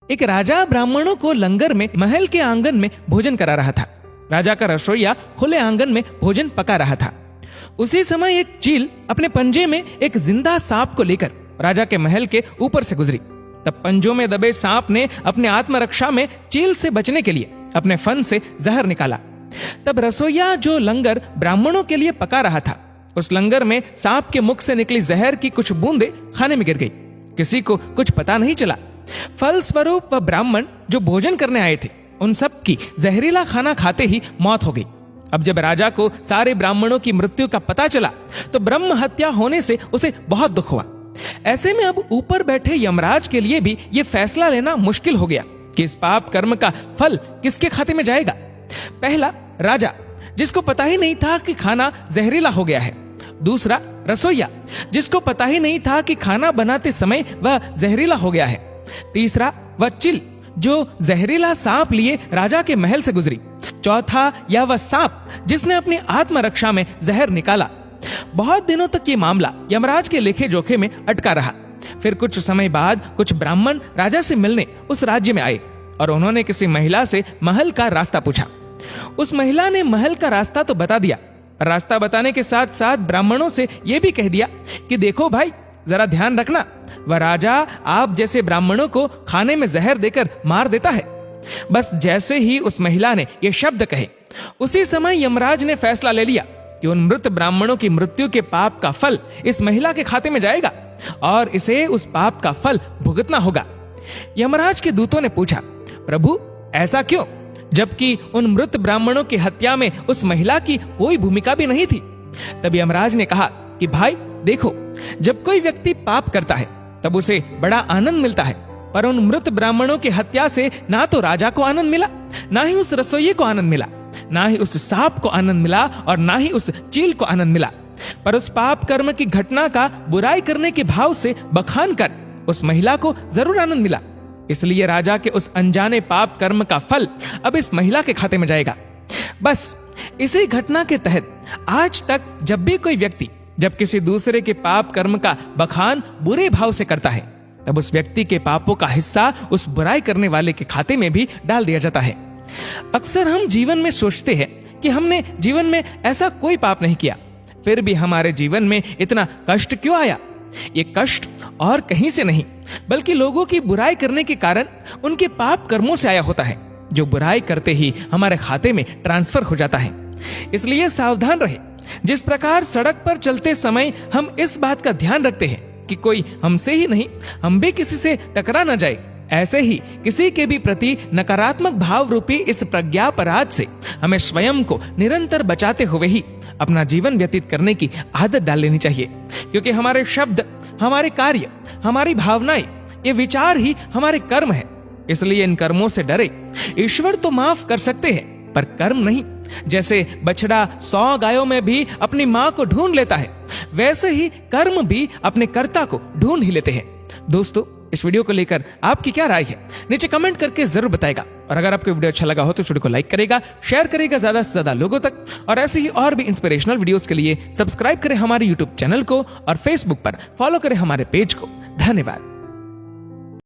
एक राजा ब्राह्मणों को लंगर में महल के आंगन में भोजन करा रहा था। राजा का रसोइया खुले आंगन में भोजन पका रहा था। उसी समय एक चील अपने पंजे में एक जिंदा सांप को लेकर राजा के महल के ऊपर से गुजरी। तब पंजों में दबे सांप ने अपने आत्मरक्षा में चील से बचने के लिए अपने फन से जहर निकाला। तब रसोइया जो लंगर ब्राह्मणों के लिए पका रहा था, उस लंगर में सांप के मुख से निकली जहर की कुछ बूंदें खाने में गिर गई। किसी को कुछ पता नहीं चला। फलस्वरूप वह ब्राह्मण जो भोजन करने आए थे, उन सब की जहरीला खाना खाते ही मौत हो गई। अब जब राजा को सारे ब्राह्मणों की मृत्यु का पता चला तो ब्रह्म हत्या होने से उसे बहुत दुख हुआ। ऐसे में अब ऊपर बैठे यमराज के लिए भी यह फैसला लेना मुश्किल हो गया कि इस पाप कर्म का फल किसके खाते में जाएगा। पहला, राजा जिसको पता ही नहीं था कि खाना जहरीला हो गया है। दूसरा, रसोइया जिसको पता ही नहीं था कि खाना बनाते समय वह जहरीला हो गया है। तीसरा, वह चील जो जहरीला सांप लिए राजा के महल से गुजरी। चौथा, या वह सांप जिसने अपनी आत्मरक्षा में जहर निकाला। बहुत दिनों तक ये मामला यमराज के लेखे जोखे में अटका रहा। फिर कुछ समय बाद कुछ ब्राह्मण राजा से मिलने उस राज्य में आए और उन्होंने किसी महिला से महल का रास्ता पूछा। उस महिला ने महल का रास्ता तो बता दिया। रास्ता बताने के साथ साथ ब्राह्मणों से यह भी कह दिया कि देखो भाई, जरा ध्यान रखना, वह राजा आप जैसे ब्राह्मणों को खाने में जहर देकर मार देता है। बस जैसे ही उस महिला ने ये शब्द कहे, उसी समय यमराज ने फैसला ले लिया कि उन मृत ब्राह्मणों की मृत्यु के पाप का फल इस महिला के खाते में जाएगा और इसे उस पाप का फल भुगतना होगा। यमराज के दूतों ने पूछा, प्रभु ऐसा क्यों, जबकि उन मृत ब्राह्मणों की हत्या में उस महिला की कोई भूमिका भी नहीं थी। तब यमराज ने कहा कि भाई देखो, जब कोई व्यक्ति पाप करता है तब उसे बड़ा आनंद मिलता है, पर उन मृत ब्राह्मणों की हत्या से ना तो राजा को आनंद मिला, ना ही उस रसोइये को आनंद मिला, ना ही उस सांप को आनंद मिला और ना ही उस चील को आनंद मिला। पर उस पाप कर्म की घटना का बुराई करने के भाव से बखान कर उस महिला को जरूर आनंद मिला। इसलिए राजा के उस अनजाने पाप कर्म का फल अब इस महिला के खाते में जाएगा। बस इसी घटना के तहत आज तक जब भी कोई व्यक्ति जब किसी दूसरे के पाप कर्म का बखान बुरे भाव से करता है, तब उस व्यक्ति के पापों का हिस्सा उस बुराई करने वाले के खाते में भी डाल दिया जाता है। अक्सर हम जीवन में सोचते हैं कि हमने जीवन में ऐसा कोई पाप नहीं किया, फिर भी हमारे जीवन में इतना कष्ट क्यों आया। ये कष्ट और कहीं से नहीं, बल्कि लोगों की बुराई करने के कारण उनके पाप कर्मों से आया होता है, जो बुराई करते ही हमारे खाते में ट्रांसफर हो जाता है। इसलिए सावधान रहे। जिस प्रकार सड़क पर चलते समय हम इस बात का ध्यान रखते हैं कि कोई हमसे ही नहीं, हम भी किसी से टकरा न जाए, ऐसे ही किसी के भी प्रति नकारात्मक भाव रूपी इस प्रज्ञापराध से हमें स्वयं को निरंतर बचाते हुए ही अपना जीवन व्यतीत करने की आदत डाल लेनी चाहिए। क्योंकि हमारे शब्द, हमारे कार्य, हमारी भावनाएं, ये विचार ही हमारे कर्म है। इसलिए इन कर्मों से डरे। ईश्वर तो माफ कर सकते हैं, पर कर्म नहीं। जैसे बछड़ा 100 गायों में भी अपनी मां को ढूंढ लेता है, वैसे ही कर्म भी अपने कर्ता को ढूंढ ही लेते हैं। दोस्तों, इस वीडियो को लेकर आपकी क्या राय है, नीचे कमेंट करके जरूर बताएगा। और अगर आपको वीडियो अच्छा लगा हो तो वीडियो को लाइक करेगा, शेयर करेगा ज्यादा से ज्यादा लोगों तक। और ऐसे ही और भी इंस्पिरेशनल वीडियोस के लिए सब्सक्राइब करें हमारे यूट्यूब चैनल को और फेसबुक पर फॉलो करें हमारे पेज को। धन्यवाद।